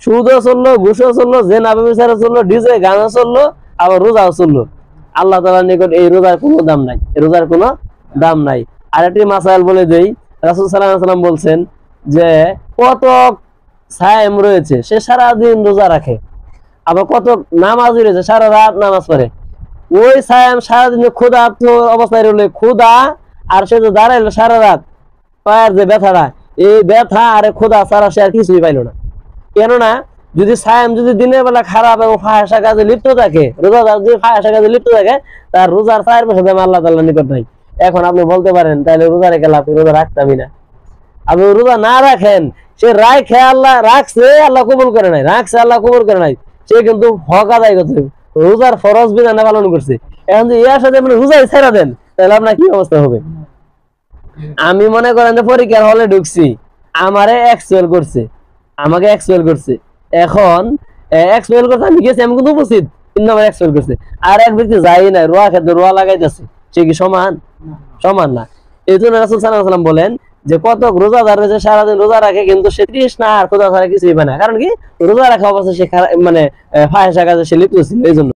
সুদও চললো, ঘুষও চললো, জেনা ব্যভিচারও চললো, ডিজে গানও চললো, আবার রোজাও চললো। আল্লাহ তাআলার নিকট এই রোজার কোনো দাম নাই, রোজার কোনো দাম নাই। আরেকটি মাসাইল বলে দেই, রাসূল সাল্লাল্লাহু আলাইহি ওয়াসাল্লাম বলছেন যে কত সায়েম রয়েছে, সে সারাদিন রোজা রাখে, আবার কত নামাজি রয়েছে, সারা রাত নামাজ পড়ে। ওই সায়েম সারাদিন ক্ষুধার্ত অবস্থায় রইলে ক্ষুধা, আর সে যে দাঁড়াইলো সারা রাত, পায়ের যে ব্যথাটা, এই ব্যথা আর ক্ষুধা ছাড়া সে আর কিছুই পাইল না। কেননা যদি সায়েম যদি দিনের বেলা খারাপ এবং ফাহেসা কাজে লিপ্ত থাকে, রোজাদার যদি ফাহেসা কাজে লিপ্ত থাকে, তার রোজার 4 বছর দাম আল্লাহ তাআলার নিকট নাই। এখন আপনি বলতে পারেন তাহলে রোজা রেখে লাভ, রোজা রাখতামই না। আপনি রোজা না রাখেন, সে রাখে আল্লাহ রাখছে, আল্লাহ কবুল করে নাই, রাখছে আল্লাহ কবুল করে নাই, সে কিন্তু হক আদায় করছে, রোজার ফরজ বিধানে পালন করছে। এখন যদি এর সাথে আপনি রোজাই ছেড়ে দেন, তাহলে আপনার কি অবস্থা হবে? আমি মনে করেন যে পরীক্ষার হলে ঢুকছি, আমারে এক্সপেল করছে, আমাকে এক্সপেল করছে, এখন এক্সপেল করতে আমি গেছি, আমি কিন্তু উপস্থিত, কিন্তু আমার এক্সপেল করছে। আর এক ব্যক্তি যাই না, রোয়া খেতে রোয়া লাগাইতেছে, সে কি সমান? সমান না। এই জন্য রাসূল সাল্লাল্লাহু আলাইহি ওয়াসাল্লাম বলেন যে কত রোজাদার রয়েছে সারাদিন রোজা রাখে, কিন্তু সে তৃষ্ণা আর ক্ষুধা ছাড়া কিছুই পায় না। কারণ কি? রোজা রাখা অবস্থা সে মানে ফাহেসা কাজে সে লিপ্ত ছিল, এই জন্য।